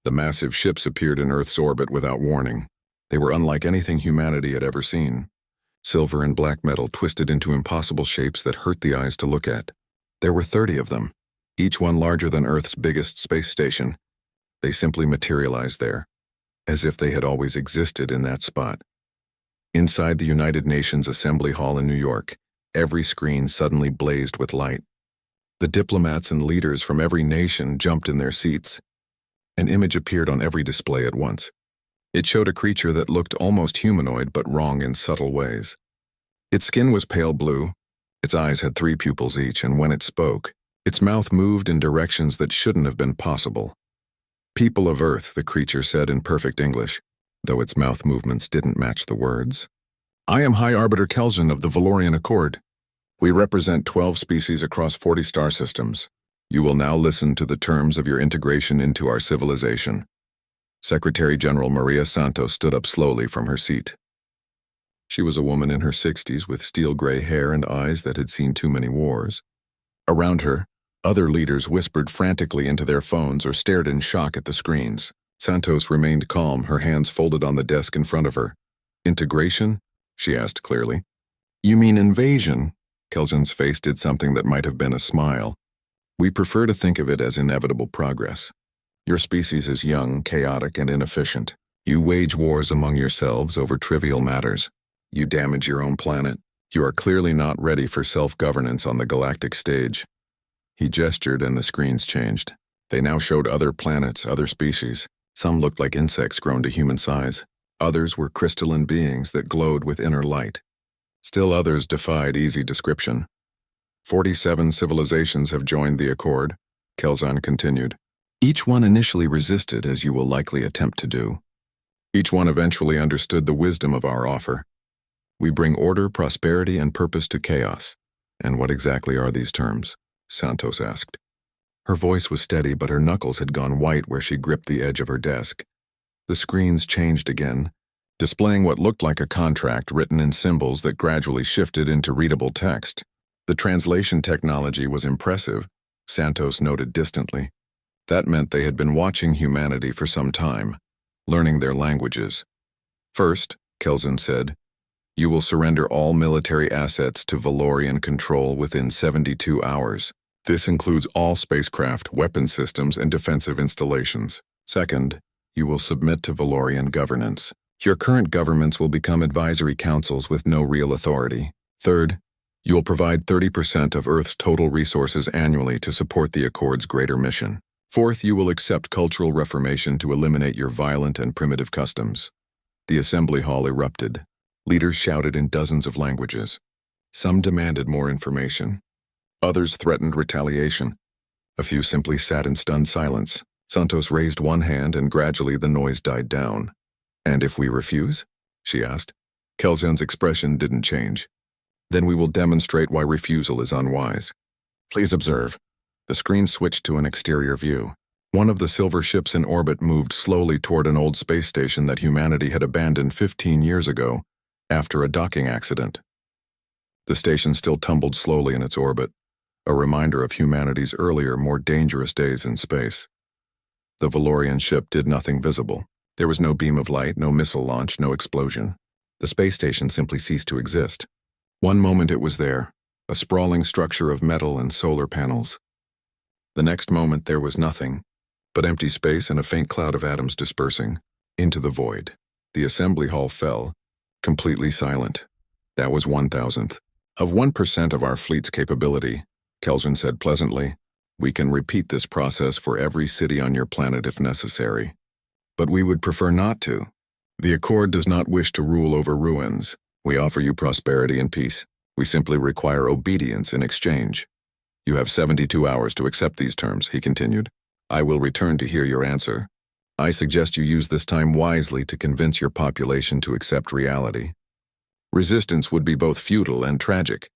The massive ships appeared in Earth's orbit without warning. They were unlike anything humanity had ever seen. Silver and black metal twisted into impossible shapes that hurt the eyes to look at. There were 30 of them, each one larger than Earth's biggest space station. They simply materialized there, as if they had always existed in that spot. Inside the United Nations Assembly Hall in New York, every screen suddenly blazed with light. The diplomats and leaders from every nation jumped in their seats. An image appeared on every display at once. It showed a creature that looked almost humanoid but wrong in subtle ways. Its skin was pale blue, its eyes had 3 pupils each, and when it spoke, its mouth moved in directions that shouldn't have been possible. "People of Earth," the creature said in perfect English, though its mouth movements didn't match the words. "I am High Arbiter Kelzan of the Valorian Accord. We represent 12 species across 40 star systems. You will now listen to the terms of your integration into our civilization." Secretary General Maria Santos stood up slowly from her seat. She was a woman in her 60s with steel-gray hair and eyes that had seen too many wars. Around her, other leaders whispered frantically into their phones or stared in shock at the screens. Santos remained calm, her hands folded on the desk in front of her. "Integration?" she asked clearly. "You mean invasion?" Kelzan's face did something that might have been a smile. "We prefer to think of it as inevitable progress. Your species is young, chaotic, and inefficient. You wage wars among yourselves over trivial matters. You damage your own planet. You are clearly not ready for self-governance on the galactic stage." He gestured and the screens changed. They now showed other planets, other species. Some looked like insects grown to human size. Others were crystalline beings that glowed with inner light. Still others defied easy description. 47 civilizations have joined the Accord, Kelzan continued. Each one initially resisted, as you will likely attempt to do. Each one eventually understood the wisdom of our offer. We bring order, prosperity, and purpose to chaos. And what exactly are these terms? Santos asked. Her voice was steady, but her knuckles had gone white where she gripped the edge of her desk. The screens changed again, displaying what looked like a contract written in symbols that gradually shifted into readable text. The translation technology was impressive, Santos noted distantly. That meant they had been watching humanity for some time, learning their languages. First, Kelzan said, you will surrender all military assets to Valorian control within 72 hours. This includes all spacecraft, weapon systems, and defensive installations. Second, you will submit to Valorian governance. Your current governments will become advisory councils with no real authority. Third, you will provide 30% of Earth's total resources annually to support the Accord's greater mission. Fourth, you will accept cultural reformation to eliminate your violent and primitive customs. The assembly hall erupted. Leaders shouted in dozens of languages. Some demanded more information. Others threatened retaliation. A few simply sat in stunned silence. Santos raised one hand and gradually the noise died down. And if we refuse? She asked. Kelzan's expression didn't change. Then we will demonstrate why refusal is unwise. Please observe. The screen switched to an exterior view. One of the silver ships in orbit moved slowly toward an old space station that humanity had abandoned 15 years ago, after a docking accident. The station still tumbled slowly in its orbit, a reminder of humanity's earlier, more dangerous days in space. The Valorian ship did nothing visible. There was no beam of light, no missile launch, no explosion. The space station simply ceased to exist. One moment it was there, a sprawling structure of metal and solar panels. The next moment there was nothing, but empty space and a faint cloud of atoms dispersing into the void. The assembly hall fell, completely silent. That was 1,000th of 1% of our fleet's capability, Kelzan said pleasantly. We can repeat this process for every city on your planet if necessary. But we would prefer not to. The Accord does not wish to rule over ruins. We offer you prosperity and peace. We simply require obedience in exchange. You have 72 hours to accept these terms, he continued. I will return to hear your answer. I suggest you use this time wisely to convince your population to accept reality. Resistance would be both futile and tragic.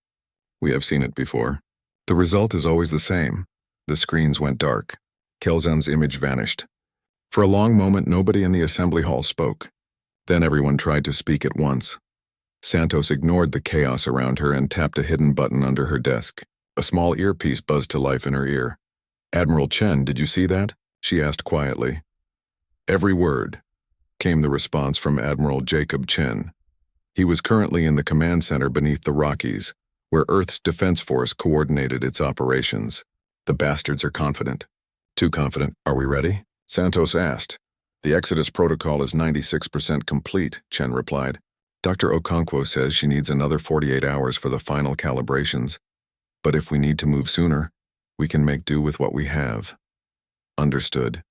We have seen it before. The result is always the same. The screens went dark. Kelzan's image vanished. For a long moment, nobody in the assembly hall spoke. Then everyone tried to speak at once. Santos ignored the chaos around her and tapped a hidden button under her desk. A small earpiece buzzed to life in her ear. Admiral Chen, did you see that? She asked quietly. Every word, came the response from Admiral Jacob Chen. He was currently in the command center beneath the Rockies, where Earth's Defense Force coordinated its operations. The bastards are confident. Too confident. Are we ready? Santos asked. The Exodus protocol is 96% complete, Chen replied. Dr. Okonkwo says she needs another 48 hours for the final calibrations. But if we need to move sooner, we can make do with what we have. Understood.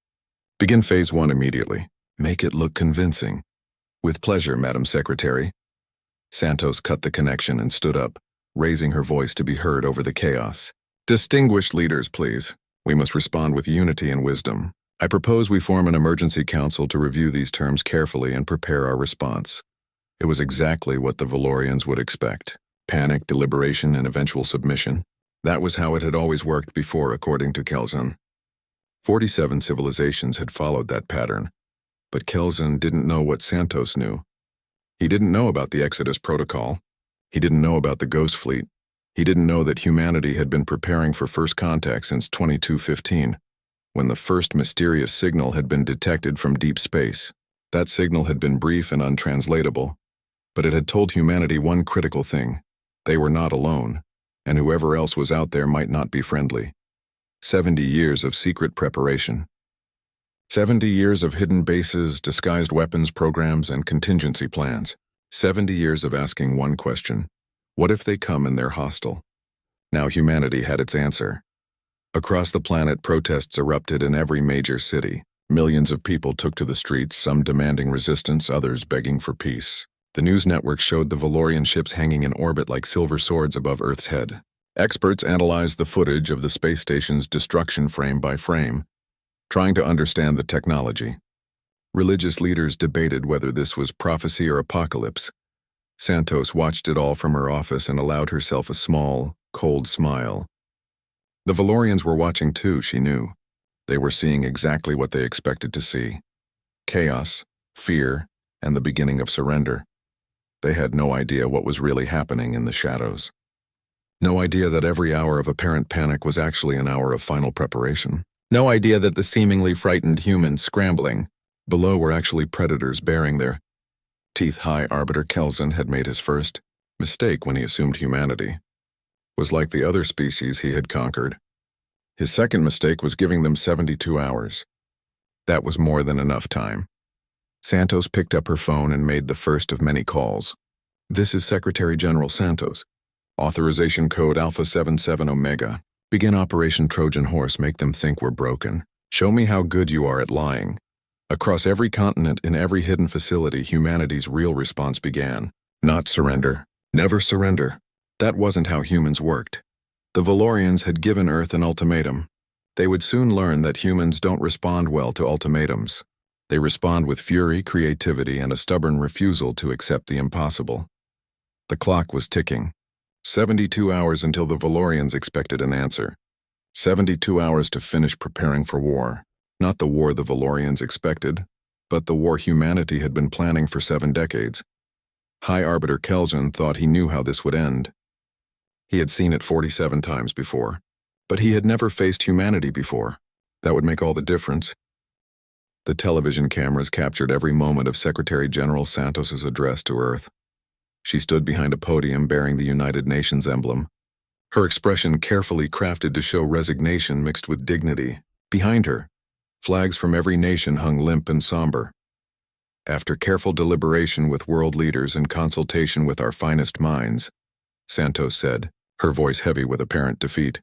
Begin Phase 1 immediately. Make it look convincing. With pleasure, Madam Secretary. Santos cut the connection and stood up, raising her voice to be heard over the chaos. Distinguished leaders, please. We must respond with unity and wisdom. I propose we form an emergency council to review these terms carefully and prepare our response. It was exactly what the Valorians would expect. Panic, deliberation, and eventual submission. That was how it had always worked before, according to Kelzan. 47 civilizations had followed that pattern, but Kelzan didn't know what Santos knew. He didn't know about the Exodus Protocol. He didn't know about the Ghost Fleet. He didn't know that humanity had been preparing for first contact since 2215, when the first mysterious signal had been detected from deep space. That signal had been brief and untranslatable, but it had told humanity one critical thing. They were not alone, and whoever else was out there might not be friendly. 70 years of secret preparation. 70 years of hidden bases, disguised weapons programs, and contingency plans. 70 years of asking one question. What if they come and they're hostile? Now humanity had its answer. Across the planet, protests erupted in every major city. Millions of people took to the streets, some demanding resistance, others begging for peace. The news network showed the Valorian ships hanging in orbit like silver swords above Earth's head. Experts analyzed the footage of the space station's destruction frame by frame, trying to understand the technology. Religious leaders debated whether this was prophecy or apocalypse. Santos watched it all from her office and allowed herself a small, cold smile. The Valorians were watching too, she knew. They were seeing exactly what they expected to see. Chaos, fear, and the beginning of surrender. They had no idea what was really happening in the shadows. No idea that every hour of apparent panic was actually an hour of final preparation. No idea that the seemingly frightened humans scrambling below were actually predators bearing their teeth. High Arbiter Kelzan had made his first mistake when he assumed humanity was like the other species he had conquered. His second mistake was giving them 72 hours. That was more than enough time. Santos picked up her phone and made the first of many calls. This is Secretary General Santos. Authorization code Alpha 77 Omega. Begin Operation Trojan Horse. Make them think we're broken. Show me how good you are at lying. Across every continent, in every hidden facility, humanity's real response began. Not surrender. Never surrender. That wasn't how humans worked. The Valorians had given Earth an ultimatum. They would soon learn that humans don't respond well to ultimatums. They respond with fury, creativity, and a stubborn refusal to accept the impossible. The clock was ticking. 72 hours until the Valorians expected an answer. 72 hours to finish preparing for war. Not the war the Valorians expected, but the war humanity had been planning for 7 decades. High Arbiter Kelzan thought he knew how this would end. He had seen it 47 times before, but he had never faced humanity before. That would make all the difference. The television cameras captured every moment of Secretary General Santos's address to Earth. She stood behind a podium bearing the United Nations emblem, her expression carefully crafted to show resignation mixed with dignity. Behind her, flags from every nation hung limp and somber. After careful deliberation with world leaders and consultation with our finest minds, Santos said, her voice heavy with apparent defeat,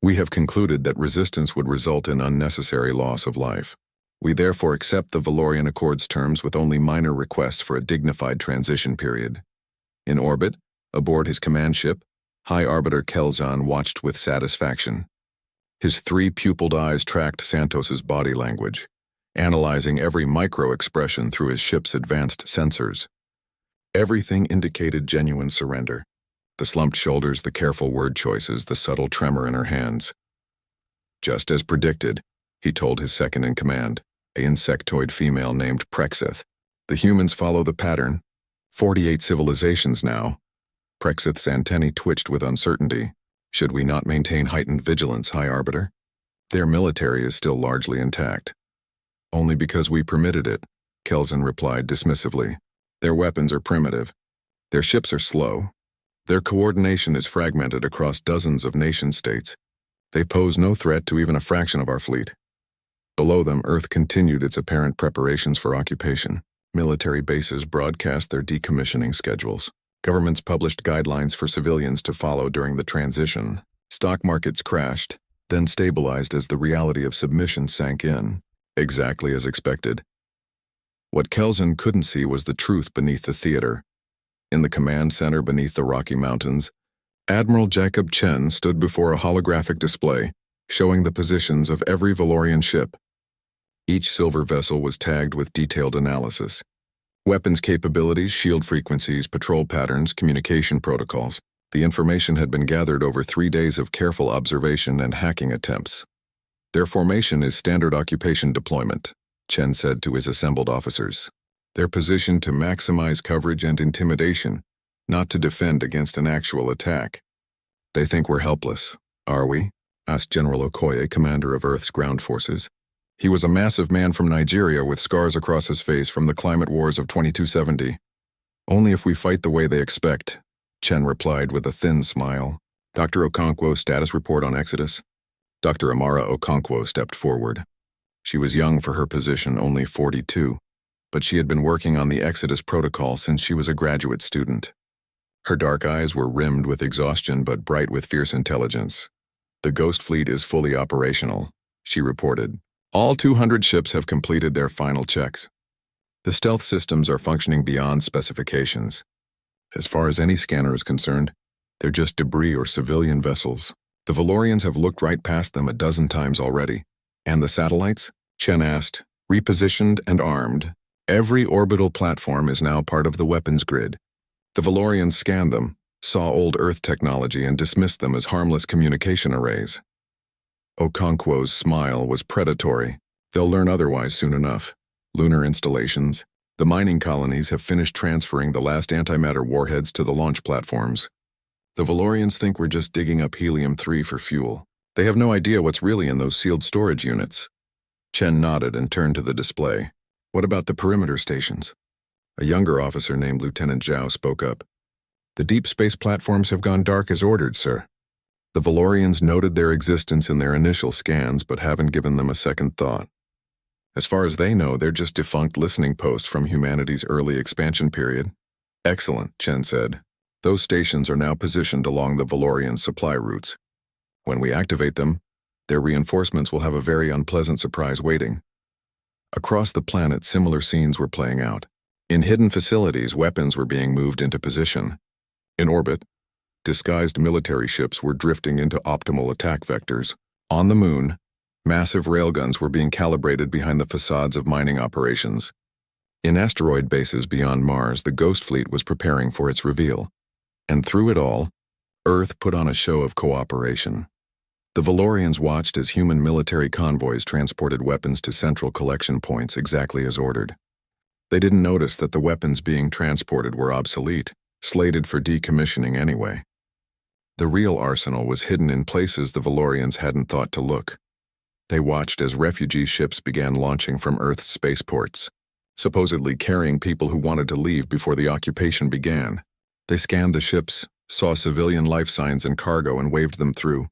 we have concluded that resistance would result in unnecessary loss of life. We therefore accept the Valorian Accord's terms with only minor requests for a dignified transition period. In orbit, aboard his command ship, High Arbiter Kelzan watched with satisfaction. His 3 pupilled eyes tracked Santos's body language, analyzing every micro-expression through his ship's advanced sensors. Everything indicated genuine surrender. The slumped shoulders, the careful word choices, the subtle tremor in her hands. Just as predicted, he told his second-in-command, an insectoid female named Prexith. The humans follow the pattern. 48 civilizations now. Prexith's antennae twitched with uncertainty. Should we not maintain heightened vigilance, High Arbiter? Their military is still largely intact. Only because we permitted it, Kelson replied dismissively. Their weapons are primitive. Their ships are slow. Their coordination is fragmented across dozens of nation-states. They pose no threat to even a fraction of our fleet. Below them, Earth continued its apparent preparations for occupation. Military bases broadcast their decommissioning schedules. Governments published guidelines for civilians to follow during the transition. Stock markets crashed, then stabilized as the reality of submission sank in, exactly as expected. What Kelson couldn't see was the truth beneath the theater. In the command center beneath the Rocky Mountains, Admiral Jacob Chen stood before a holographic display, showing the positions of every Valorian ship. Each silver vessel was tagged with detailed analysis. Weapons capabilities, shield frequencies, patrol patterns, communication protocols. The information had been gathered over 3 days of careful observation and hacking attempts. Their formation is standard occupation deployment, Chen said to his assembled officers. They're positioned to maximize coverage and intimidation, not to defend against an actual attack. They think we're helpless, are we? Asked General Okoye, commander of Earth's ground forces. He was a massive man from Nigeria with scars across his face from the climate wars of 2270. Only if we fight the way they expect, Chen replied with a thin smile. Dr. Okonkwo, status report on Exodus. Dr. Amara Okonkwo stepped forward. She was young for her position, only 42, but she had been working on the Exodus protocol since she was a graduate student. Her dark eyes were rimmed with exhaustion but bright with fierce intelligence. The Ghost Fleet is fully operational, she reported. All 200 ships have completed their final checks. The stealth systems are functioning beyond specifications. As far as any scanner is concerned, they're just debris or civilian vessels. The Valorians have looked right past them a dozen times already. And the satellites? Chen asked. Repositioned and armed. Every orbital platform is now part of the weapons grid. The Valorians scanned them, saw old Earth technology and dismissed them as harmless communication arrays. Okonkwo's smile was predatory. They'll learn otherwise soon enough. Lunar installations. The mining colonies have finished transferring the last antimatter warheads to the launch platforms. The Valorians think we're just digging up helium-3 for fuel. They have no idea what's really in those sealed storage units. Chen nodded and turned to the display. What about the perimeter stations? A younger officer named Lieutenant Zhao spoke up. The deep space platforms have gone dark as ordered, sir. The Valorians noted their existence in their initial scans but haven't given them a second thought. As far as they know, they're just defunct listening posts from humanity's early expansion period. Excellent, Chen said. Those stations are now positioned along the Valorian supply routes. When we activate them, their reinforcements will have a very unpleasant surprise waiting. Across the planet, similar scenes were playing out. In hidden facilities, weapons were being moved into position. In orbit, disguised military ships were drifting into optimal attack vectors. On the moon, massive railguns were being calibrated behind the facades of mining operations. In asteroid bases beyond Mars, the Ghost Fleet was preparing for its reveal. And through it all, Earth put on a show of cooperation. The Valorians watched as human military convoys transported weapons to central collection points exactly as ordered. They didn't notice that the weapons being transported were obsolete, slated for decommissioning anyway. The real arsenal was hidden in places the Valorians hadn't thought to look. They watched as refugee ships began launching from Earth's spaceports, supposedly carrying people who wanted to leave before the occupation began. They scanned the ships, saw civilian life signs and cargo and waved them through.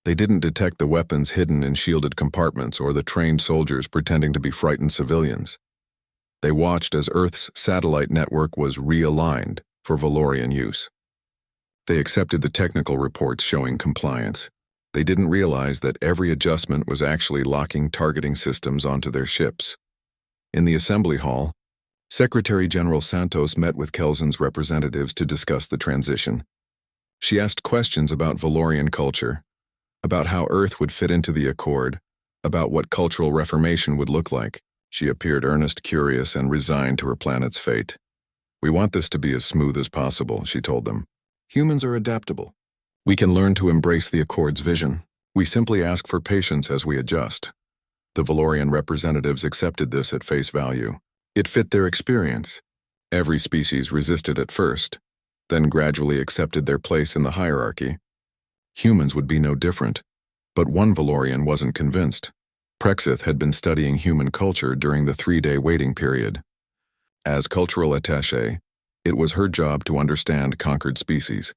They didn't detect the weapons hidden in shielded compartments or the trained soldiers pretending to be frightened civilians. They watched as Earth's satellite network was realigned for Valorian use. They accepted the technical reports showing compliance. They didn't realize that every adjustment was actually locking targeting systems onto their ships. In the assembly hall, Secretary General Santos met with Kelson's representatives to discuss the transition. She asked questions about Valorian culture, about how Earth would fit into the Accord, about what cultural reformation would look like. She appeared earnest, curious, and resigned to her planet's fate. We want this to be as smooth as possible, she told them. Humans are adaptable. We can learn to embrace the Accord's vision. We simply ask for patience as we adjust. The Valorian representatives accepted this at face value. It fit their experience. Every species resisted at first, then gradually accepted their place in the hierarchy. Humans would be no different, but one Valorian wasn't convinced. Prexith had been studying human culture during the 3-day waiting period. As cultural attaché, it was her job to understand conquered species,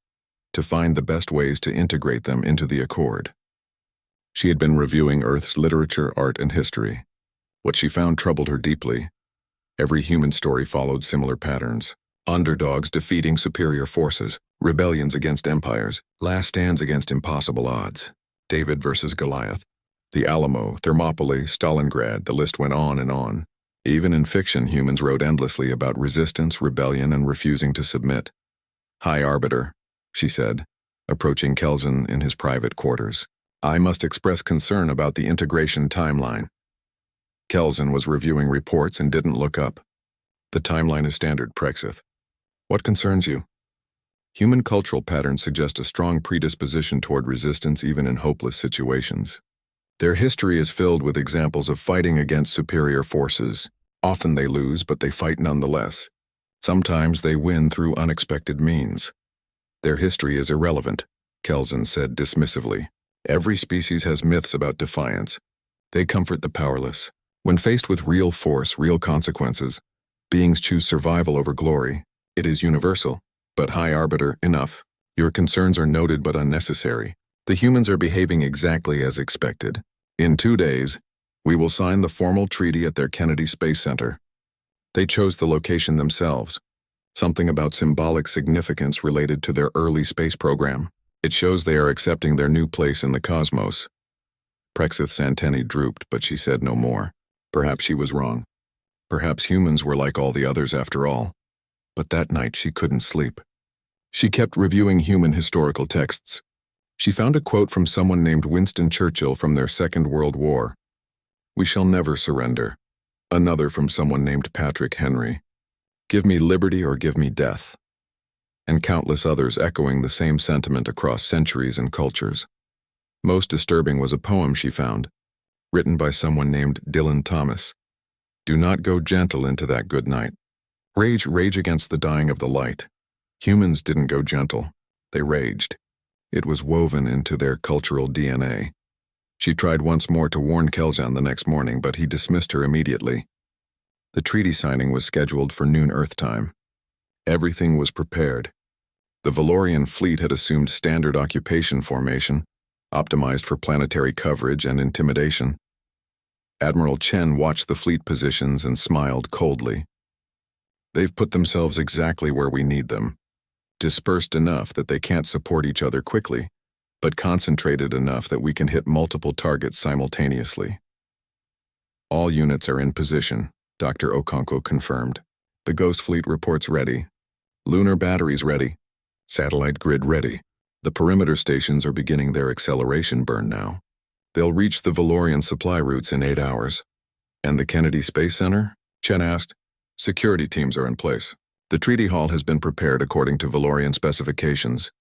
to find the best ways to integrate them into the Accord. She had been reviewing Earth's literature, art, and history. What she found troubled her deeply. Every human story followed similar patterns. Underdogs defeating superior forces, rebellions against empires, last stands against impossible odds. David versus Goliath. The Alamo, Thermopylae, Stalingrad, the list went on and on. Even in fiction, humans wrote endlessly about resistance, rebellion, and refusing to submit. "High Arbiter," she said, approaching Kelzan in his private quarters. "I must express concern about the integration timeline." Kelzan was reviewing reports and didn't look up. "The timeline is standard, Prexith. What concerns you?" Human cultural patterns suggest a strong predisposition toward resistance even in hopeless situations. Their history is filled with examples of fighting against superior forces. Often they lose, but they fight nonetheless. Sometimes they win through unexpected means. "Their history is irrelevant," Kelzan said dismissively. "Every species has myths about defiance. They comfort the powerless. When faced with real force, real consequences, beings choose survival over glory. It is universal. But High Arbiter, enough. Your concerns are noted but unnecessary. The humans are behaving exactly as expected. In 2 days, we will sign the formal treaty at their Kennedy Space Center. They chose the location themselves. Something about symbolic significance related to their early space program. It shows they are accepting their new place in the cosmos." Prexith's antennae drooped, but she said no more. Perhaps she was wrong. Perhaps humans were like all the others after all. But that night she couldn't sleep. She kept reviewing human historical texts. She found a quote from someone named Winston Churchill from their Second World War. "We shall never surrender." Another from someone named Patrick Henry. "Give me liberty or give me death." And countless others echoing the same sentiment across centuries and cultures. Most disturbing was a poem she found, written by someone named Dylan Thomas. "Do not go gentle into that good night. Rage against the dying of the light." Humans didn't go gentle. They raged. It was woven into their cultural DNA. She tried once more to warn Kelzan the next morning, but he dismissed her immediately. The treaty signing was scheduled for noon Earth time. Everything was prepared. The Valorian fleet had assumed standard occupation formation, optimized for planetary coverage and intimidation. Admiral Chen watched the fleet positions and smiled coldly. "They've put themselves exactly where we need them. Dispersed enough that they can't support each other quickly, but concentrated enough that we can hit multiple targets simultaneously." "All units are in position," Dr. Okonkwo confirmed. "The Ghost Fleet reports ready. Lunar batteries ready. Satellite grid ready. The perimeter stations are beginning their acceleration burn now. They'll reach the Valorian supply routes in 8 hours." "And the Kennedy Space Center?" Chen asked. "Security teams are in place. The treaty hall has been prepared according to Valorian specifications,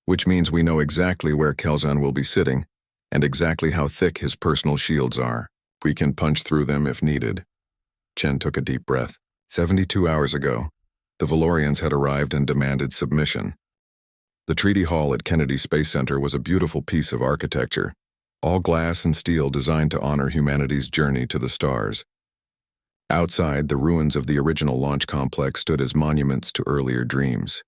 which means we know exactly where Kelzan will be sitting and exactly how thick his personal shields are. We can punch through them if needed." Chen took a deep breath. 72 hours ago, the Valorians had arrived and demanded submission. The treaty hall at Kennedy Space Center was a beautiful piece of architecture, all glass and steel designed to honor humanity's journey to the stars. Outside, the ruins of the original launch complex stood as monuments to earlier dreams.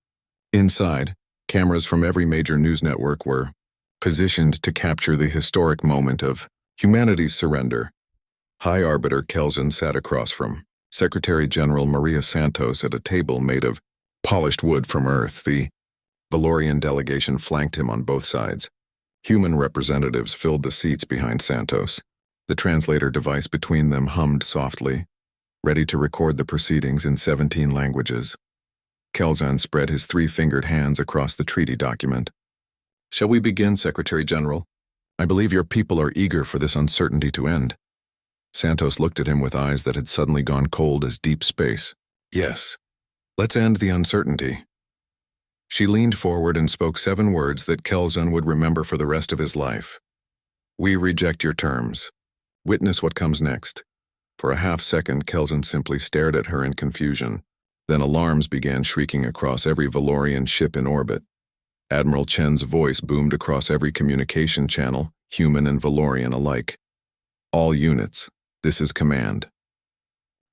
Inside, cameras from every major news network were positioned to capture the historic moment of humanity's surrender. High Arbiter Kelzan sat across from Secretary General Maria Santos at a table made of polished wood from Earth. The Valorian delegation flanked him on both sides. Human representatives filled the seats behind Santos. The translator device between them hummed softly, ready to record the proceedings in 17 languages. Kelzan spread his 3-fingered hands across the treaty document. "Shall we begin, Secretary General? I believe your people are eager for this uncertainty to end." Santos looked at him with eyes that had suddenly gone cold as deep space. "Yes. Let's end the uncertainty." She leaned forward and spoke 7 words that Kelzan would remember for the rest of his life. "We reject your terms. Witness what comes next." For a half-second, Kelzan simply stared at her in confusion. Then alarms began shrieking across every Valorian ship in orbit. Admiral Chen's voice boomed across every communication channel, human and Valorian alike. All units, this is command.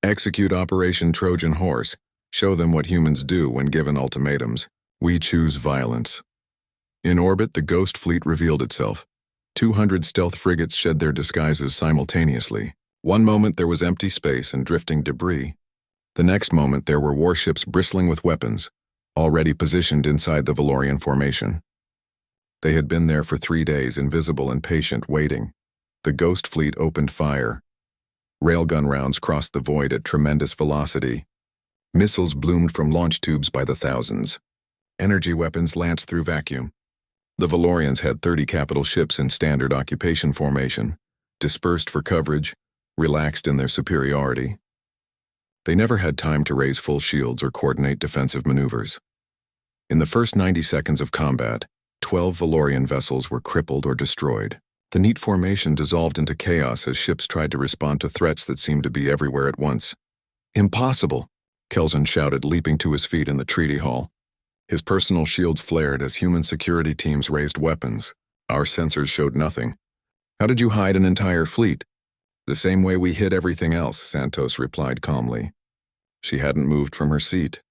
Execute Operation Trojan Horse. Show them what humans do when given ultimatums. We choose violence. In orbit, the Ghost Fleet revealed itself. 200 stealth frigates shed their disguises simultaneously. One moment there was empty space and drifting debris. The next moment there were warships bristling with weapons, already positioned inside the Valorian formation. They had been there for 3 days, invisible and patient, waiting. The Ghost Fleet opened fire. Railgun rounds crossed the void at tremendous velocity. Missiles bloomed from launch tubes by the thousands. Energy weapons lanced through vacuum. The Valorians had 30 capital ships in standard occupation formation, dispersed for coverage, relaxed in their superiority. They never had time to raise full shields or coordinate defensive maneuvers. In the first 90 seconds of combat, 12 Valorian vessels were crippled or destroyed. The neat formation dissolved into chaos as ships tried to respond to threats that seemed to be everywhere at once. Impossible! Kelson shouted, leaping to his feet in the treaty hall. His personal shields flared as human security teams raised weapons. Our sensors showed nothing. How did you hide an entire fleet? The same way we hid everything else, Santos replied calmly. She hadn't moved from her seat.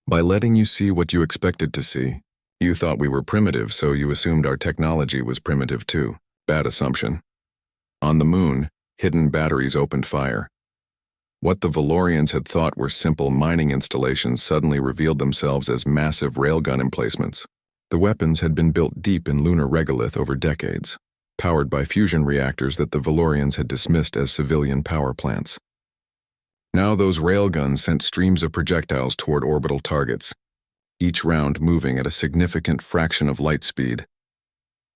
By letting you see what you expected to see. You thought we were primitive, so you assumed our technology was primitive too. Bad assumption. On the moon, hidden batteries opened fire. What the Valorians had thought were simple mining installations suddenly revealed themselves as massive railgun emplacements. The weapons had been built deep in lunar regolith over decades, powered by fusion reactors that the Valorians had dismissed as civilian power plants. Now those railguns sent streams of projectiles toward orbital targets, each round moving at a significant fraction of light speed.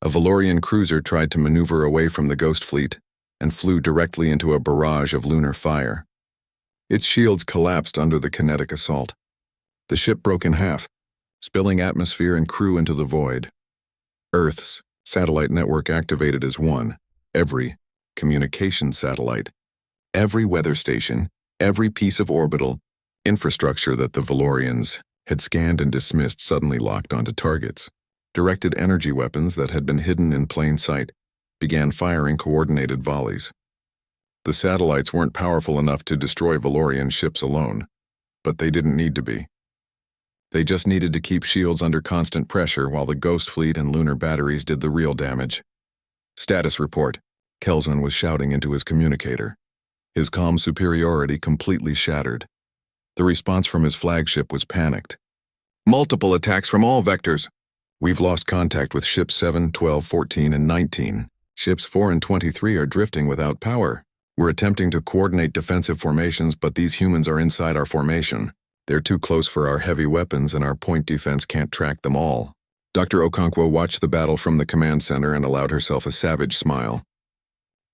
A Valorian cruiser tried to maneuver away from the Ghost Fleet and flew directly into a barrage of lunar fire. Its shields collapsed under the kinetic assault. The ship broke in half, spilling atmosphere and crew into the void. Earth's satellite network activated as one. Every communication satellite, every weather station, every piece of orbital infrastructure that the Valorians had scanned and dismissed suddenly locked onto targets. Directed energy weapons that had been hidden in plain sight began firing coordinated volleys. The satellites weren't powerful enough to destroy Valorian ships alone, but they didn't need to be. They just needed to keep shields under constant pressure while the Ghost Fleet and lunar batteries did the real damage. Status report, Kelson was shouting into his communicator. His comm superiority completely shattered. The response from his flagship was panicked. Multiple attacks from all vectors. We've lost contact with ships 7, 12, 14, and 19. Ships 4 and 23 are drifting without power. We're attempting to coordinate defensive formations, but these humans are inside our formation. They're too close for our heavy weapons, and our point defense can't track them all. Dr. Okonkwo watched the battle from the command center and allowed herself a savage smile.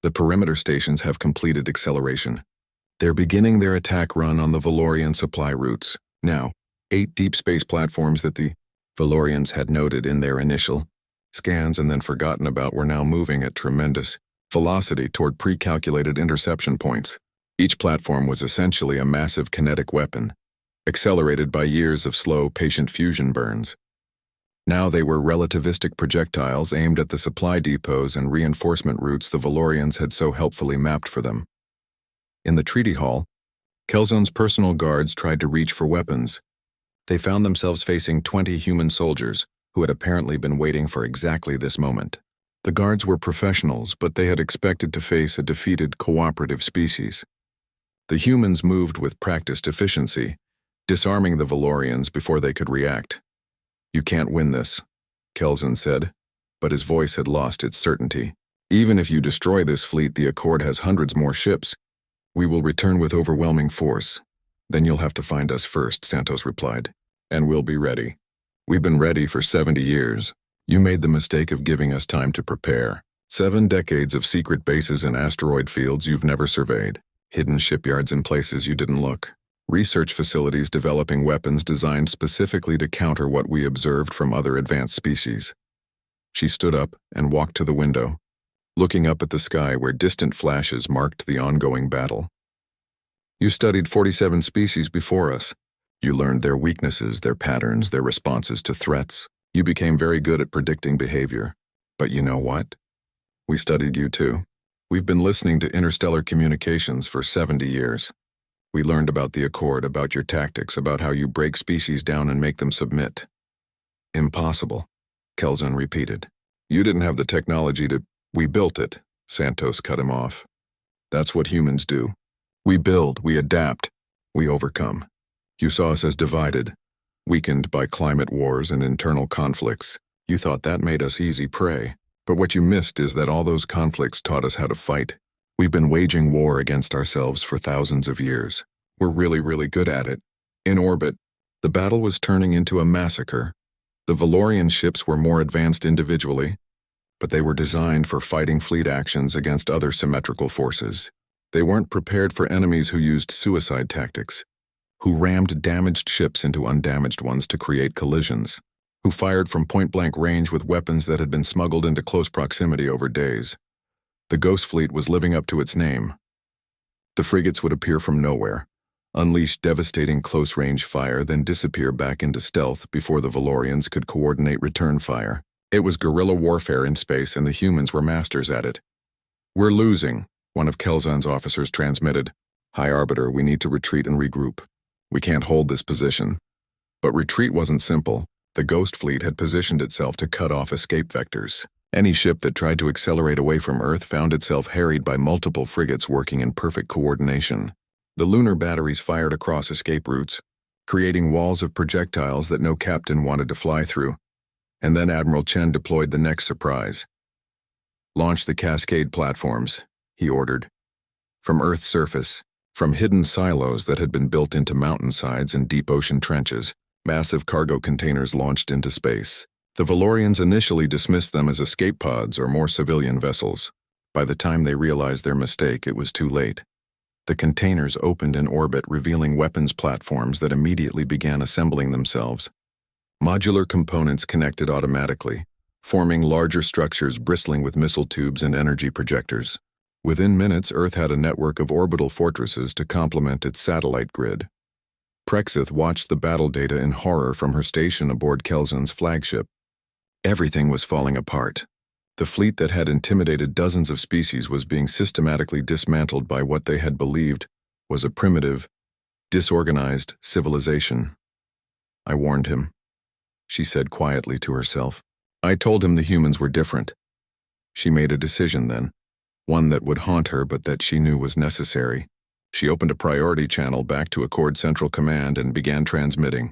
The perimeter stations have completed acceleration. They're beginning their attack run on the Valorian supply routes. Now, 8 deep space platforms that the Valorians had noted in their initial scans and then forgotten about were now moving at tremendous velocity toward pre-calculated interception points. Each platform was essentially a massive kinetic weapon, accelerated by years of slow, patient fusion burns. Now they were relativistic projectiles aimed at the supply depots and reinforcement routes the Valorians had so helpfully mapped for them. In the treaty hall, Kelzon's personal guards tried to reach for weapons. They found themselves facing 20 human soldiers who had apparently been waiting for exactly this moment. The guards were professionals, but they had expected to face a defeated cooperative species. The humans moved with practiced efficiency, disarming the Valorians before they could react. You can't win this, Kelson said, but his voice had lost its certainty. Even if you destroy this fleet, the Accord has hundreds more ships. We will return with overwhelming force. Then you'll have to find us first, Santos replied. And we'll be ready. We've been ready for 70 years. You made the mistake of giving us time to prepare. 7 decades of secret bases in asteroid fields you've never surveyed. Hidden shipyards in places you didn't look. Research facilities developing weapons designed specifically to counter what we observed from other advanced species. She stood up and walked to the window, looking up at the sky where distant flashes marked the ongoing battle. You studied 47 species before us. You learned their weaknesses, their patterns, their responses to threats. You became very good at predicting behavior. But you know what? We studied you too. We've been listening to interstellar communications for 70 years. We learned about the Accord, about your tactics, about how you break species down and make them submit. Impossible, Kelzan repeated. You didn't have the technology to... We built it, Santos cut him off. That's what humans do. We build, we adapt, we overcome. You saw us as divided, weakened by climate wars and internal conflicts. You thought that made us easy prey. But what you missed is that all those conflicts taught us how to fight. We've been waging war against ourselves for thousands of years. We're really, really good at it. In orbit, the battle was turning into a massacre. The Valorian ships were more advanced individually, but they were designed for fighting fleet actions against other symmetrical forces. They weren't prepared for enemies who used suicide tactics, who rammed damaged ships into undamaged ones to create collisions, who fired from point-blank range with weapons that had been smuggled into close proximity over days. The Ghost Fleet was living up to its name. The frigates would appear from nowhere, unleash devastating close-range fire, then disappear back into stealth before the Valorians could coordinate return fire. It was guerrilla warfare in space, and the humans were masters at it. We're losing, one of Kelzan's officers transmitted. High Arbiter, we need to retreat and regroup. We can't hold this position. But retreat wasn't simple. The Ghost Fleet had positioned itself to cut off escape vectors. Any ship that tried to accelerate away from Earth found itself harried by multiple frigates working in perfect coordination. The lunar batteries fired across escape routes, creating walls of projectiles that no captain wanted to fly through. And then Admiral Chen deployed the next surprise. Launch the Cascade platforms, he ordered. From Earth's surface, from hidden silos that had been built into mountainsides and deep ocean trenches, massive cargo containers launched into space. The Valorians initially dismissed them as escape pods or more civilian vessels. By the time they realized their mistake, it was too late. The containers opened in orbit, revealing weapons platforms that immediately began assembling themselves. Modular components connected automatically, forming larger structures bristling with missile tubes and energy projectors. Within minutes, Earth had a network of orbital fortresses to complement its satellite grid. Prexith watched the battle data in horror from her station aboard Kelzan's flagship. Everything was falling apart. The fleet that had intimidated dozens of species was being systematically dismantled by what they had believed was a primitive, disorganized civilization. I warned him, she said quietly to herself. I told him the humans were different. She made a decision then, one that would haunt her but that she knew was necessary. She opened a priority channel back to Accord Central Command and began transmitting.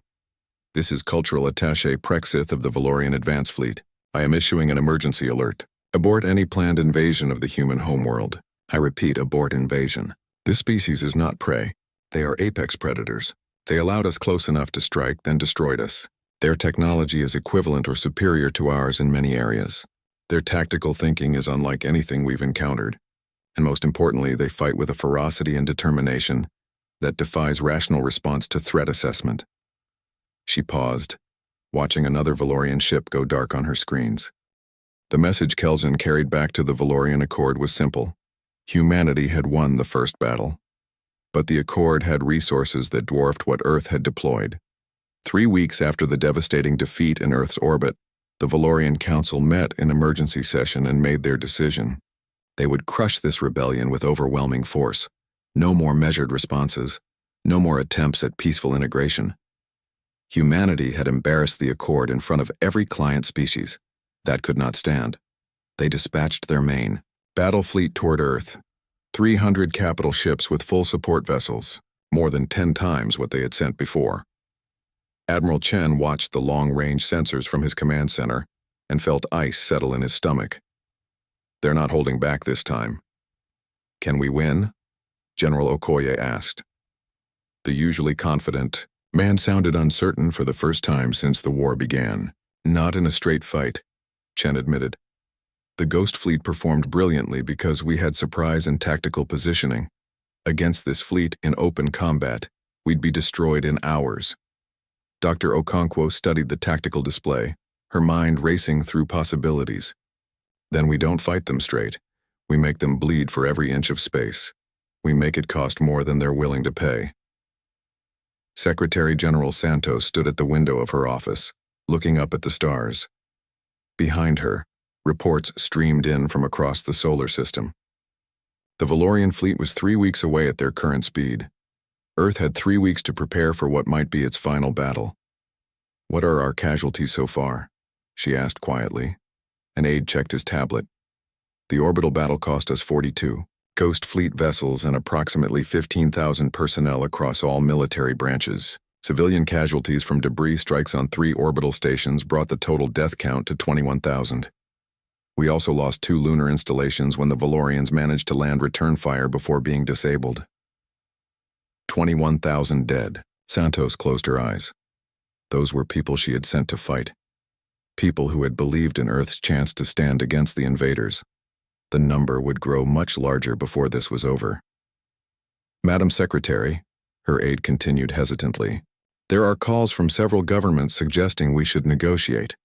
This is Cultural Attaché Prexith of the Valorian Advance Fleet. I am issuing an emergency alert. Abort any planned invasion of the human homeworld. I repeat, abort invasion. This species is not prey. They are apex predators. They allowed us close enough to strike, then destroyed us. Their technology is equivalent or superior to ours in many areas. Their tactical thinking is unlike anything we've encountered. And most importantly, they fight with a ferocity and determination that defies rational response to threat assessment. She paused, watching another Valorian ship go dark on her screens. The message Kelzan carried back to the Valorian Accord was simple. Humanity had won the first battle. But the Accord had resources that dwarfed what Earth had deployed. 3 weeks after the devastating defeat in Earth's orbit, the Valorian Council met in emergency session and made their decision. They would crush this rebellion with overwhelming force. No more measured responses. No more attempts at peaceful integration. Humanity had embarrassed the Accord in front of every client species. That could not stand. They dispatched their main battle fleet toward Earth. 300 capital ships with full support vessels, more than 10 times what they had sent before. Admiral Chen watched the long-range sensors from his command center and felt ice settle in his stomach. They're not holding back this time. Can we win? General Okoye asked. The usually confident man sounded uncertain for the first time since the war began. Not in a straight fight, Chen admitted. The Ghost Fleet performed brilliantly because we had surprise and tactical positioning. Against this fleet in open combat, we'd be destroyed in hours. Dr. Okonkwo studied the tactical display, her mind racing through possibilities. Then we don't fight them straight. We make them bleed for every inch of space. We make it cost more than they're willing to pay. Secretary General Santos stood at the window of her office, looking up at the stars. Behind her, reports streamed in from across the solar system. The Valorian fleet was 3 weeks away at their current speed. Earth had 3 weeks to prepare for what might be its final battle. "What are our casualties so far?" she asked quietly. An aide checked his tablet. "The orbital battle cost us 42 Ghost Fleet vessels and approximately 15,000 personnel across all military branches. Civilian casualties from debris strikes on 3 orbital stations brought the total death count to 21,000. We also lost 2 lunar installations when the Valorians managed to land return fire before being disabled." 21,000 dead. Santos closed her eyes. Those were people she had sent to fight. People who had believed in Earth's chance to stand against the invaders. The number would grow much larger before this was over. "Madam Secretary," her aide continued hesitantly, "there are calls from several governments suggesting we should negotiate.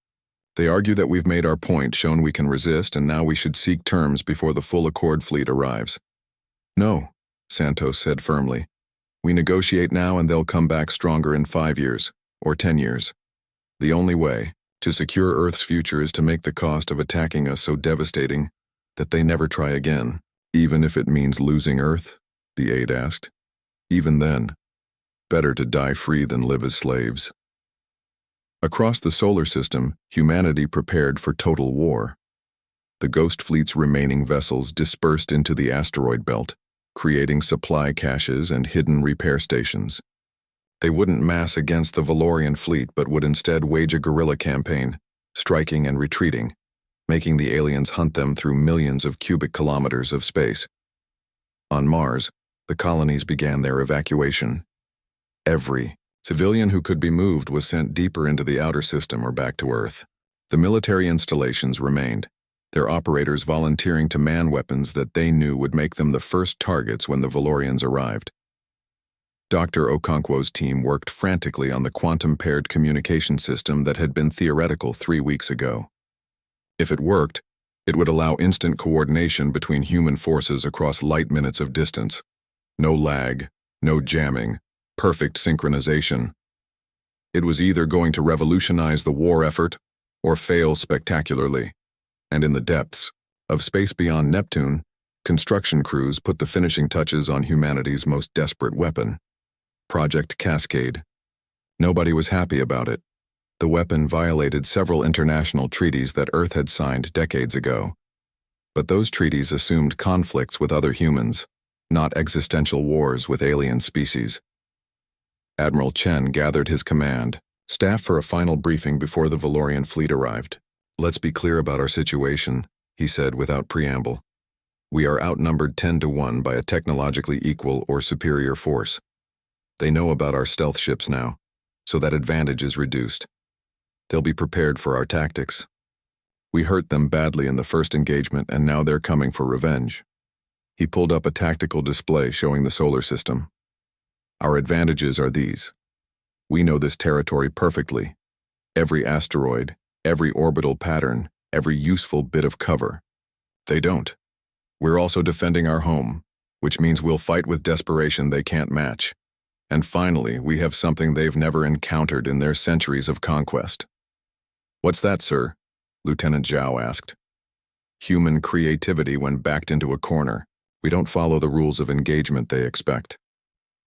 They argue that we've made our point, shown we can resist, and now we should seek terms before the full Accord fleet arrives." "No," Santos said firmly. "We negotiate now and they'll come back stronger in 5 years, or 10 years. The only way to secure Earth's future is to make the cost of attacking us so devastating that they never try again." "Even if it means losing Earth?" the aide asked. "Even then, better to die free than live as slaves." Across the solar system, humanity prepared for total war. The Ghost Fleet's remaining vessels dispersed into the asteroid belt, creating supply caches and hidden repair stations. They wouldn't mass against the Valorian fleet but would instead wage a guerrilla campaign, striking and retreating, making the aliens hunt them through millions of cubic kilometers of space. On Mars, the colonies began their evacuation. Every civilian who could be moved was sent deeper into the outer system or back to Earth. The military installations remained, their operators volunteering to man weapons that they knew would make them the first targets when the Valorians arrived. Dr. Okonkwo's team worked frantically on the quantum-paired communication system that had been theoretical 3 weeks ago. If it worked, it would allow instant coordination between human forces across light minutes of distance. No lag, no jamming, perfect synchronization. It was either going to revolutionize the war effort or fail spectacularly. And in the depths of space beyond Neptune, construction crews put the finishing touches on humanity's most desperate weapon, Project Cascade. Nobody was happy about it. The weapon violated several international treaties that Earth had signed decades ago. But those treaties assumed conflicts with other humans, not existential wars with alien species. Admiral Chen gathered his command, staff for a final briefing before the Valorian fleet arrived. "Let's be clear about our situation," he said without preamble. "We are outnumbered 10 to 1 by a technologically equal or superior force. They know about our stealth ships now, so that advantage is reduced. They'll be prepared for our tactics. We hurt them badly in the first engagement and now they're coming for revenge." He pulled up a tactical display showing the solar system. "Our advantages are these. We know this territory perfectly. Every asteroid, every orbital pattern, every useful bit of cover. They don't. We're also defending our home, which means we'll fight with desperation they can't match. And finally, we have something they've never encountered in their centuries of conquest." "What's that, sir?" Lieutenant Zhao asked. "Human creativity when backed into a corner. We don't follow the rules of engagement they expect.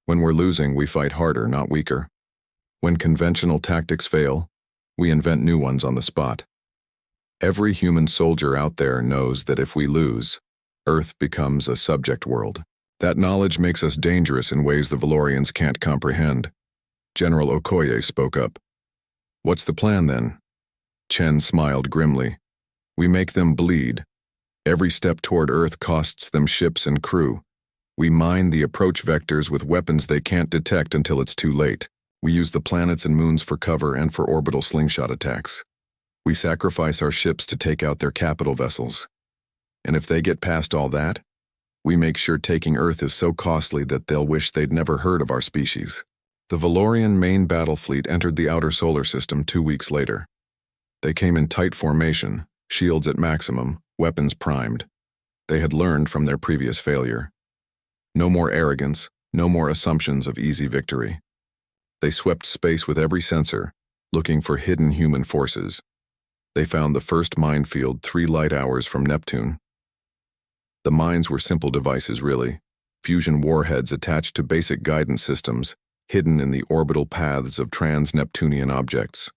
When we're losing, we fight harder, not weaker. When conventional tactics fail, we invent new ones on the spot. Every human soldier out there knows that if we lose, Earth becomes a subject world. That knowledge makes us dangerous in ways the Valorians can't comprehend." General Okoye spoke up. "What's the plan then?" Chen smiled grimly. "We make them bleed. Every step toward Earth costs them ships and crew. We mine the approach vectors with weapons they can't detect until it's too late. We use the planets and moons for cover and for orbital slingshot attacks. We sacrifice our ships to take out their capital vessels. And if they get past all that, we make sure taking Earth is so costly that they'll wish they'd never heard of our species." The Valorian main battle fleet entered the outer solar system 2 weeks later. They came in tight formation, shields at maximum, weapons primed. They had learned from their previous failure. No more arrogance, no more assumptions of easy victory. They swept space with every sensor, looking for hidden human forces. They found the first minefield 3 light hours from Neptune. The mines were simple devices, really. Fusion warheads attached to basic guidance systems, hidden in the orbital paths of trans-Neptunian objects.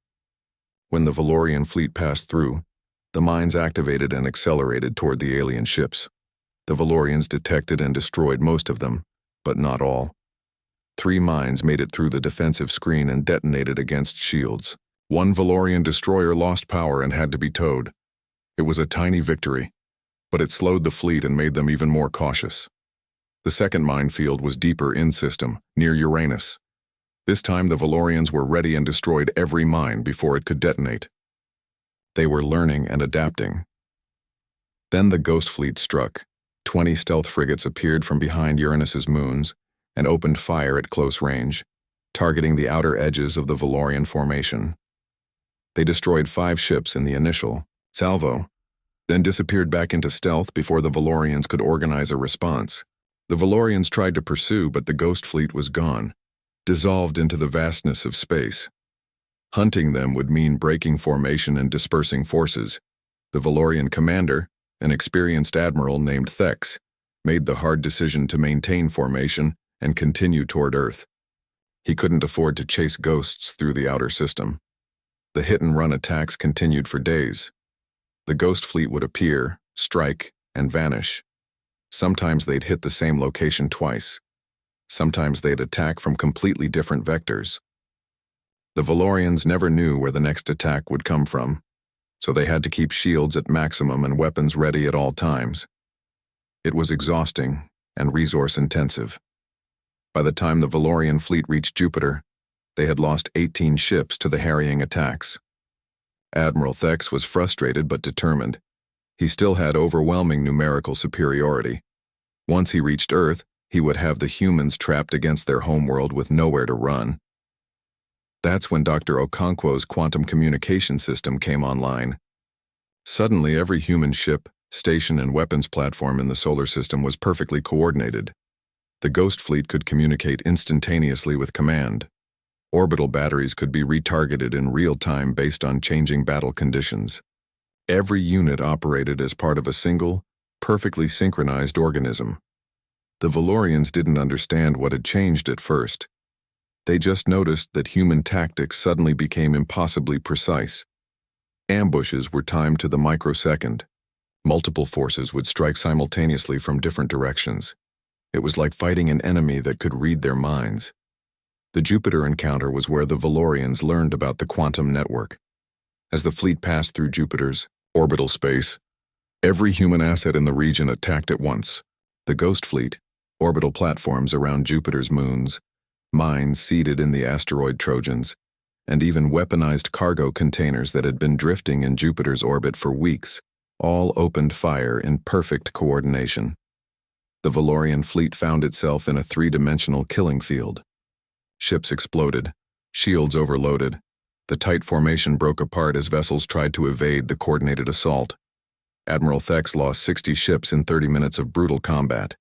When the Valorian fleet passed through, the mines activated and accelerated toward the alien ships. The Valorians detected and destroyed most of them, but not all. 3 mines made it through the defensive screen and detonated against shields. 1 Valorian destroyer lost power and had to be towed. It was a tiny victory, but it slowed the fleet and made them even more cautious. The second minefield was deeper in-system, near Uranus. This time the Valorians were ready and destroyed every mine before it could detonate. They were learning and adapting. Then the Ghost Fleet struck. 20 stealth frigates appeared from behind Uranus's moons and opened fire at close range, targeting the outer edges of the Valorian formation. They destroyed 5 ships in the initial salvo, then disappeared back into stealth before the Valorians could organize a response. The Valorians tried to pursue, but the Ghost Fleet was gone, dissolved into the vastness of space. Hunting them would mean breaking formation and dispersing forces. The Valorian commander, an experienced admiral named Thex, made the hard decision to maintain formation and continue toward Earth. He couldn't afford to chase ghosts through the outer system. The hit-and-run attacks continued for days. The Ghost Fleet would appear, strike, and vanish. Sometimes they'd hit the same location twice. Sometimes they'd attack from completely different vectors. The Valorians never knew where the next attack would come from, so they had to keep shields at maximum and weapons ready at all times. It was exhausting and resource-intensive. By the time the Valorian fleet reached Jupiter, they had lost 18 ships to the harrying attacks. Admiral Thex was frustrated but determined. He still had overwhelming numerical superiority. Once he reached Earth, he would have the humans trapped against their homeworld with nowhere to run. That's when Dr. Okonkwo's quantum communication system came online. Suddenly, every human ship, station, and weapons platform in the solar system was perfectly coordinated. The Ghost Fleet could communicate instantaneously with command. Orbital batteries could be retargeted in real time based on changing battle conditions. Every unit operated as part of a single, perfectly synchronized organism. The Valorians didn't understand what had changed at first. They just noticed that human tactics suddenly became impossibly precise. Ambushes were timed to the microsecond. Multiple forces would strike simultaneously from different directions. It was like fighting an enemy that could read their minds. The Jupiter encounter was where the Valorians learned about the quantum network. As the fleet passed through Jupiter's orbital space, every human asset in the region attacked at once. The Ghost Fleet, orbital platforms around Jupiter's moons, mines seeded in the asteroid Trojans, and even weaponized cargo containers that had been drifting in Jupiter's orbit for weeks, all opened fire in perfect coordination. The Valorian fleet found itself in a 3-dimensional killing field. Ships exploded, shields overloaded. The tight formation broke apart as vessels tried to evade the coordinated assault. Admiral Thex lost 60 ships in 30 minutes of brutal combat.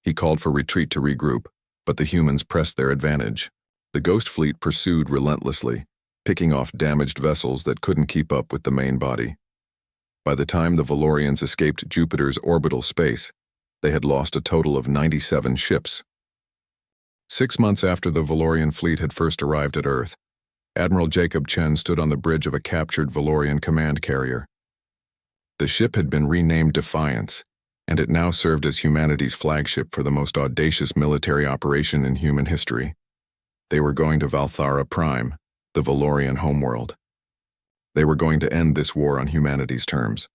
He called for retreat to regroup, but the humans pressed their advantage. The Ghost Fleet pursued relentlessly, picking off damaged vessels that couldn't keep up with the main body. By the time the Valorians escaped Jupiter's orbital space, they had lost a total of 97 ships. 6 months after the Valorian fleet had first arrived at Earth, Admiral Jacob Chen stood on the bridge of a captured Valorian command carrier. The ship had been renamed Defiance, and it now served as humanity's flagship for the most audacious military operation in human history. They were going to Valthara Prime, the Valorian homeworld. They were going to end this war on humanity's terms.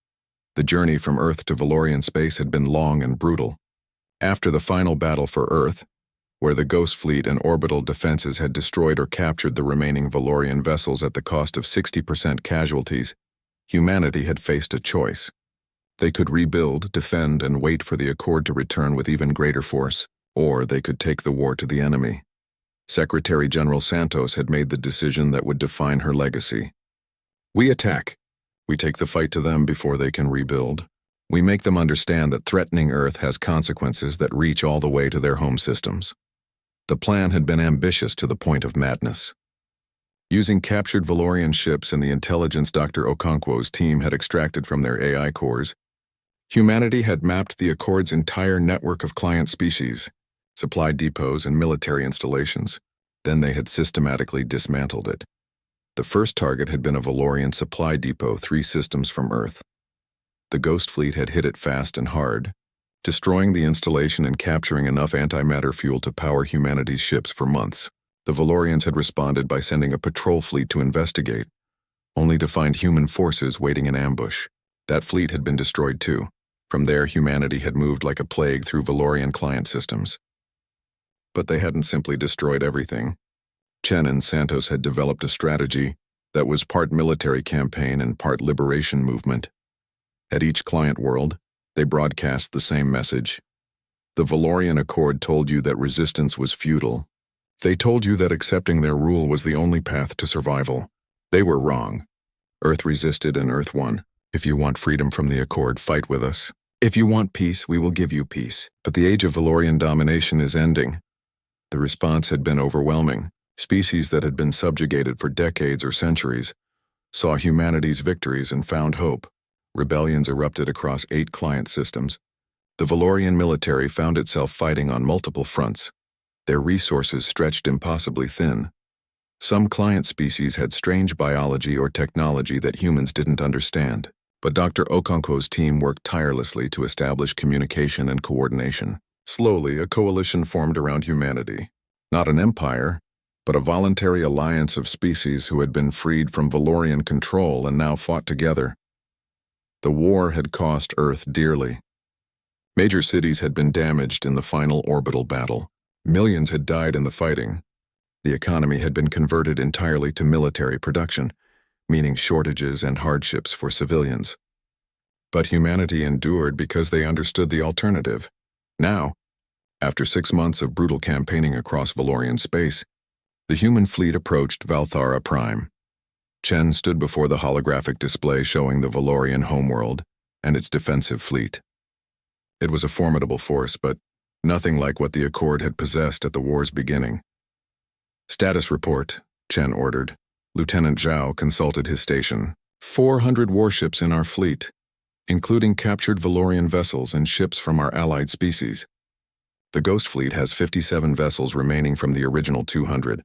The journey from Earth to Valorian space had been long and brutal. After the final battle for Earth, where the Ghost Fleet and orbital defenses had destroyed or captured the remaining Valorian vessels at the cost of 60% casualties, humanity had faced a choice. They could rebuild, defend, and wait for the Accord to return with even greater force, or they could take the war to the enemy. Secretary General Santos had made the decision that would define her legacy. We attack. We take the fight to them before they can rebuild. We make them understand that threatening Earth has consequences that reach all the way to their home systems. The plan had been ambitious to the point of madness. Using captured Valorian ships and the intelligence Dr. Okonkwo's team had extracted from their AI cores, Humanity had mapped the Accord's entire network of client species, supply depots and military installations. Then they had systematically dismantled it. The first target had been a Valorian supply depot 3 systems from Earth. The Ghost Fleet had hit it fast and hard, destroying the installation and capturing enough antimatter fuel to power humanity's ships for months. The Valorians had responded by sending a patrol fleet to investigate, only to find human forces waiting in ambush. That fleet had been destroyed too. From there, humanity had moved like a plague through Valorian client systems. But they hadn't simply destroyed everything. Chen and Santos had developed a strategy that was part military campaign and part liberation movement. At each client world, they broadcast the same message. The Valorian Accord told you that resistance was futile. They told you that accepting their rule was the only path to survival. They were wrong. Earth resisted and Earth won. If you want freedom from the Accord, fight with us. If you want peace, we will give you peace. But the age of Valorian domination is ending. The response had been overwhelming. Species that had been subjugated for decades or centuries saw humanity's victories and found hope. Rebellions erupted across 8 client systems. The Valorian military found itself fighting on multiple fronts. Their resources stretched impossibly thin. Some client species had strange biology or technology that humans didn't understand, but Dr. Okonkwo's team worked tirelessly to establish communication and coordination. Slowly, a coalition formed around humanity. Not an empire, but a voluntary alliance of species who had been freed from Valorian control and now fought together. The war had cost Earth dearly. Major cities had been damaged in the final orbital battle. Millions had died in the fighting. The economy had been converted entirely to military production, meaning shortages and hardships for civilians. But humanity endured because they understood the alternative. Now, after 6 months of brutal campaigning across Valorian space, the human fleet approached Valthara Prime. Chen stood before the holographic display showing the Valorian homeworld and its defensive fleet. It was a formidable force, but nothing like what the Accord had possessed at the war's beginning. "Status report," Chen ordered. Lieutenant Zhao consulted his station. 400 warships in our fleet, including captured Valorian vessels and ships from our allied species. The Ghost Fleet has 57 vessels remaining from the original 200.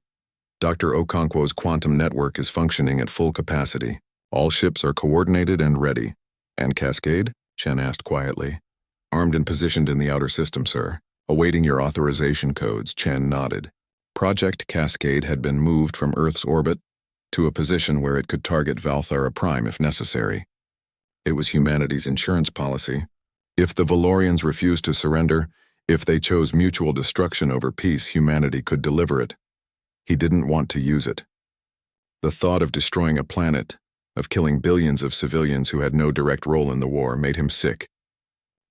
Dr. Okonkwo's quantum network is functioning at full capacity. All ships are coordinated and ready. "And Cascade?" Chen asked quietly. "Armed and positioned in the outer system, sir. Awaiting your authorization codes," Chen nodded. Project Cascade had been moved from Earth's orbit to a position where it could target Valthara Prime if necessary. It was humanity's insurance policy. If the Valorians refused to surrender, if they chose mutual destruction over peace, humanity could deliver it. He didn't want to use it. The thought of destroying a planet, of killing billions of civilians who had no direct role in the war, made him sick.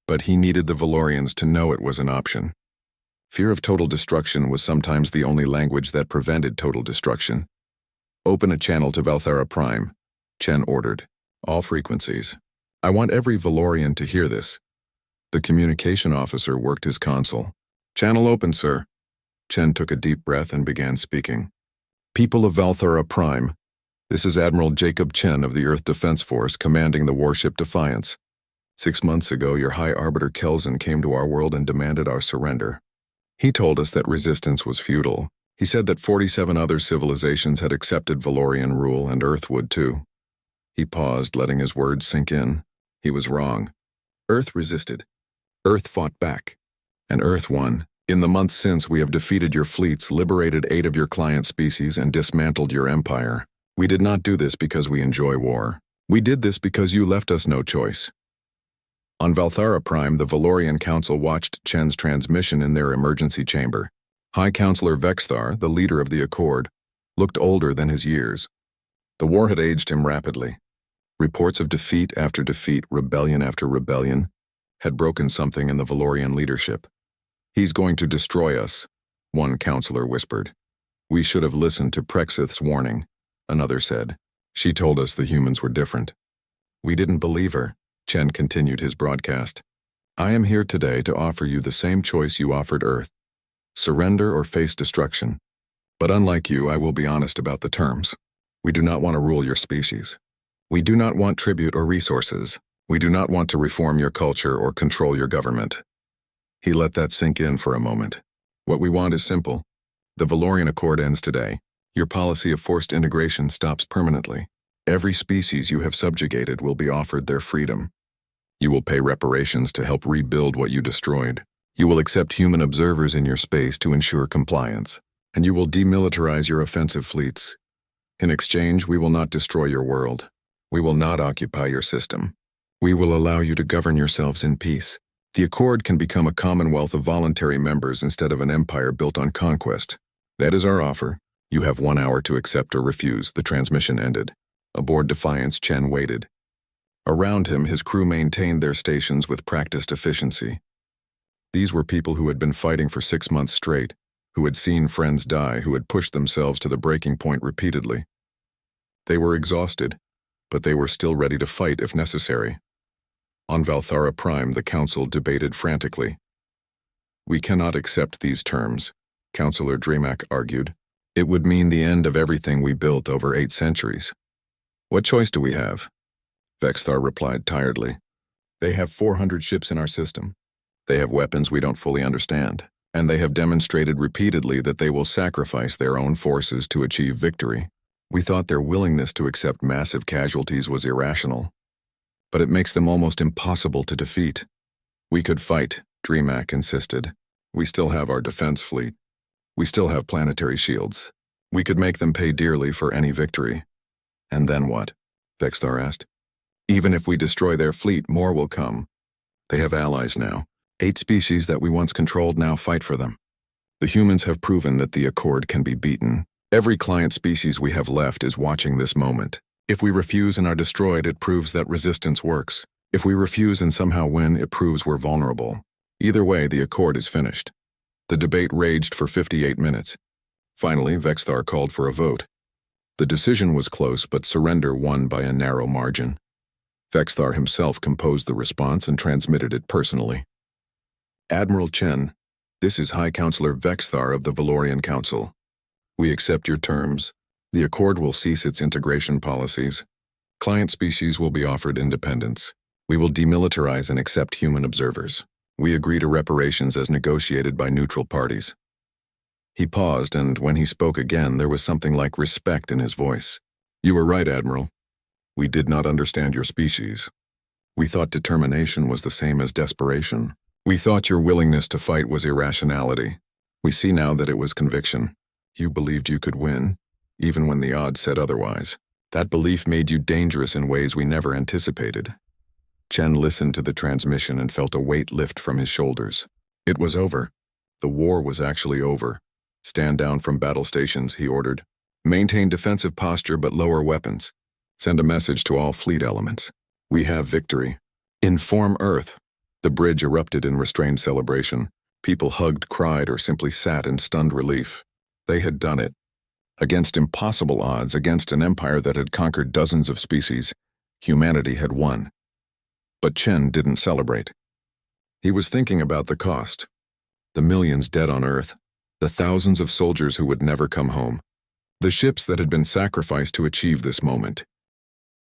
But he needed the Valorians to know it was an option. Fear of total destruction was sometimes the only language that prevented total destruction. "Open a channel to Valthara Prime," Chen ordered. "All frequencies. I want every Valorian to hear this." The communication officer worked his console. "Channel open, sir." Chen took a deep breath and began speaking. "People of Valthara Prime, this is Admiral Jacob Chen of the Earth Defense Force commanding the warship Defiance. 6 months ago, your High Arbiter Kelsen came to our world and demanded our surrender. He told us that resistance was futile. He said that 47 other civilizations had accepted Valorian rule and Earth would too." He paused, letting his words sink in. He was wrong. Earth resisted. Earth fought back. And Earth won. In the months since, we have defeated your fleets, liberated 8 of your client species, and dismantled your empire. We did not do this because we enjoy war. We did this because you left us no choice. On Valthara Prime, the Valorian Council watched Chen's transmission in their emergency chamber. High Counselor Vexthar, the leader of the Accord, looked older than his years. The war had aged him rapidly. Reports of defeat after defeat, rebellion after rebellion, had broken something in the Valorian leadership. "He's going to destroy us," one counselor whispered. "We should have listened to Prexith's warning," another said. "She told us the humans were different." "We didn't believe her," Chen continued his broadcast. "I am here today to offer you the same choice you offered Earth. Surrender or face destruction. But unlike you, I will be honest about the terms. We do not want to rule your species. We do not want tribute or resources. We do not want to reform your culture or control your government. He let that sink in for a moment. What we want is simple. The Valorian Accord ends today. Your policy of forced integration stops permanently. Every species you have subjugated will be offered their freedom. You will pay reparations to help rebuild what you destroyed. You will accept human observers in your space to ensure compliance. And you will demilitarize your offensive fleets. In exchange, we will not destroy your world. We will not occupy your system. We will allow you to govern yourselves in peace. The Accord can become a commonwealth of voluntary members instead of an empire built on conquest. That is our offer. You have 1 hour to accept or refuse. The transmission ended. Aboard Defiance, Chen waited. Around him, his crew maintained their stations with practiced efficiency. These were people who had been fighting for 6 months straight, who had seen friends die, who had pushed themselves to the breaking point repeatedly. They were exhausted, but they were still ready to fight if necessary. On Valthara Prime, the Council debated frantically. We cannot accept these terms, Councillor Dremak argued. It would mean the end of everything we built over 8 centuries. What choice do we have? Vexthar replied tiredly. They have 400 ships in our system. They have weapons we don't fully understand, and they have demonstrated repeatedly that they will sacrifice their own forces to achieve victory. We thought their willingness to accept massive casualties was irrational, but it makes them almost impossible to defeat. We could fight, Dremak insisted. We still have our defense fleet. We still have planetary shields. We could make them pay dearly for any victory. And then what? Vexthar asked. Even if we destroy their fleet, more will come. They have allies now. 8 species that we once controlled now fight for them. The humans have proven that the Accord can be beaten. Every client species we have left is watching this moment. If we refuse and are destroyed, it proves that resistance works. If we refuse and somehow win, it proves we're vulnerable. Either way, the Accord is finished. The debate raged for 58 minutes. Finally, Vexthar called for a vote. The decision was close, but surrender won by a narrow margin. Vexthar himself composed the response and transmitted it personally. Admiral Chen, this is High Counselor Vexthar of the Valorian Council. We accept your terms. The Accord will cease its integration policies. Client species will be offered independence. We will demilitarize and accept human observers. We agree to reparations as negotiated by neutral parties. He paused, and when he spoke again, there was something like respect in his voice. You were right, Admiral. We did not understand your species. We thought determination was the same as desperation. We thought your willingness to fight was irrationality. We see now that it was conviction. You believed you could win, even when the odds said otherwise. That belief made you dangerous in ways we never anticipated. Chen listened to the transmission and felt a weight lift from his shoulders. It was over. The war was actually over. Stand down from battle stations, he ordered. Maintain defensive posture but lower weapons. Send a message to all fleet elements. We have victory. Inform Earth. The bridge erupted in restrained celebration. People hugged, cried, or simply sat in stunned relief. They had done it. Against impossible odds, against an empire that had conquered dozens of species, humanity had won. But Chen didn't celebrate. He was thinking about the cost. The millions dead on Earth. The thousands of soldiers who would never come home. The ships that had been sacrificed to achieve this moment.